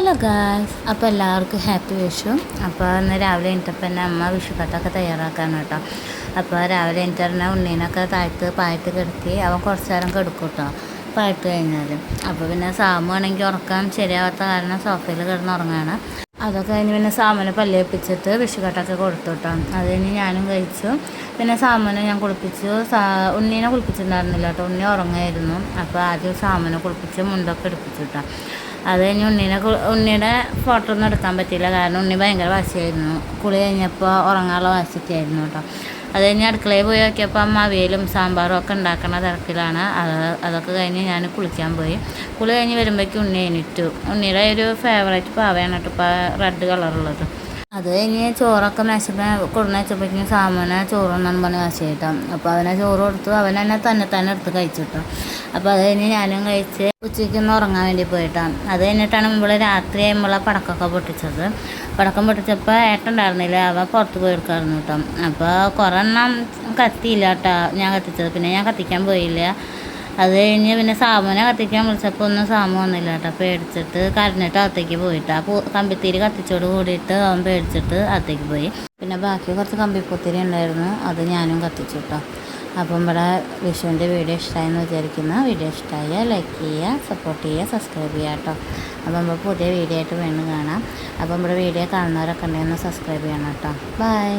Hello guys, അപ്പോൾ എല്ലാവർക്കും happy Vishu. അപ്പോൾ ഇന്ന് രാവിലെ എണീറ്റപ്പോൾ തന്നെ അമ്മ വിഷുക്കട്ടൊക്കെ തയ്യാറാക്കാണ് കേട്ടോ. അപ്പോൾ രാവിലെ എണീറ്റ് ഉണ്ണീനൊക്കെ താഴ്ത്ത് പായിട്ട് കിടത്തി അവൻ കുറച്ച് നേരം കിടക്കും കേട്ടോ പായിട്ട് കഴിഞ്ഞാൽ. അപ്പോൾ പിന്നെ സാമു ആണെങ്കിൽ ഉറക്കാൻ ശരിയാവാത്ത കാരണം സോഫയിൽ കിടന്ന് ഉറങ്ങാണ്. അതൊക്കെ കഴിഞ്ഞ് പിന്നെ സാമുനെ പല്ലേപ്പിച്ചിട്ട് വിഷുക്കട്ടൊക്കെ കൊടുത്തു കേട്ടോ. അത് കഴിഞ്ഞ് ഞാനും കഴിച്ചു. പിന്നെ സാമുനെ ഞാൻ കുളിപ്പിച്ചു. ഉണ്ണീനെ കുളിപ്പിച്ചിട്ടുണ്ടായിരുന്നില്ല കേട്ടോ, ഉണ്ണി ഉറങ്ങായിരുന്നു. അപ്പോൾ ആദ്യം സാമുനെ കുളിപ്പിച്ച് മുണ്ടൊക്കെ എടുപ്പിച്ചു കേട്ടോ. അത് കഴിഞ്ഞ് ഉണ്ണിയുടെ ഫോട്ടോ ഒന്നും എടുക്കാൻ പറ്റിയില്ല, കാരണം ഉണ്ണി ഭയങ്കര വാശിയായിരുന്നു. കുളി കഴിഞ്ഞപ്പോൾ ഉറങ്ങാനുള്ള വാശിക്കായിരുന്നു കേട്ടോ. അത് കഴിഞ്ഞ് അടുക്കളയിൽ പോയി നോക്കിയപ്പോൾ അമ്മ അവിയലും സാമ്പാറും ഒക്കെ ഉണ്ടാക്കുന്ന തിരക്കിലാണ്. അതൊക്കെ കഴിഞ്ഞ് ഞാൻ കുളിക്കാൻ പോയി. കുളി കഴിഞ്ഞ് വരുമ്പോഴേക്കും ഉണ്ണി എണീറ്റു. ഉണ്ണിയുടെ ഒരു ഫേവറേറ്റ് പാവയാണ് കേട്ടോ, ഇപ്പോൾ റെഡ് കളറുള്ളത്. അത് കഴിഞ്ഞ് ചോറൊക്കെ മേശപ്പം കൊടുന്ന് വെച്ചപ്പോഴേക്കും സാമനെ ചോറ് തിന്നാൻ പറഞ്ഞ് വാശിയായിട്ടാണ്. അപ്പോൾ അവനെ ചോറ് കൊടുത്തു. അവൻ തന്നെ എടുത്ത് കഴിച്ചു കേട്ടോ. അപ്പോൾ അത് കഴിഞ്ഞ് ഞാനും കഴിച്ച് ഉച്ചയ്ക്കൊന്ന് ഉറങ്ങാൻ വേണ്ടി പോയിട്ടാണ്. അത് കഴിഞ്ഞിട്ടാണ് നമ്മൾ രാത്രി ആകുമ്പോൾ പടക്കമൊക്കെ പൊട്ടിച്ചത്. പടക്കം പൊട്ടിച്ചപ്പോൾ ഏട്ടുണ്ടായിരുന്നില്ല, അവ പുറത്ത് പോയി എടുക്കായിരുന്നു കേട്ടോ. അപ്പോൾ കുറേ എണ്ണം കത്തിയില്ല കേട്ടോ ഞാൻ കത്തിച്ചത്. പിന്നെ ഞാൻ കത്തിക്കാൻ പോയില്ല. അത് കഴിഞ്ഞ് പിന്നെ സാമുനെ കത്തിക്കാൻ വിളിച്ചപ്പോൾ ഒന്നും സാമു വന്നില്ല കേട്ടോ. പേടിച്ചിട്ട് കരഞ്ഞിട്ട് അകത്തേക്ക് പോയിട്ട് ആ കമ്പിത്തിരി കത്തിച്ചോട് കൂടിയിട്ട് അവൻ പേടിച്ചിട്ട് അകത്തേക്ക് പോയി. പിന്നെ ബാക്കി കുറച്ച് കമ്പിപ്പൂത്തിരി ഉണ്ടായിരുന്നു, അത് ഞാനും കത്തിച്ചു കേട്ടോ. അപ്പം ഇവിടെ വിഷുവിൻ്റെ വീഡിയോ ഇഷ്ടമായെന്ന് വിചാരിക്കുന്നു. വീഡിയോ ഇഷ്ടമായാൽ ലൈക്ക് ചെയ്യുക, സപ്പോർട്ട് ചെയ്യുക, സബ്സ്ക്രൈബ് ചെയ്യുക കേട്ടോ. അപ്പം നമ്മൾ പുതിയ വീഡിയോ ആയിട്ട് വീണ്ടും കാണാം. അപ്പം നമ്മുടെ വീഡിയോ കാണുന്നവരൊക്കെ ഉണ്ടെങ്കിൽ ഒന്ന് സബ്സ്ക്രൈബ് ചെയ്യണം കേട്ടോ. ബൈ.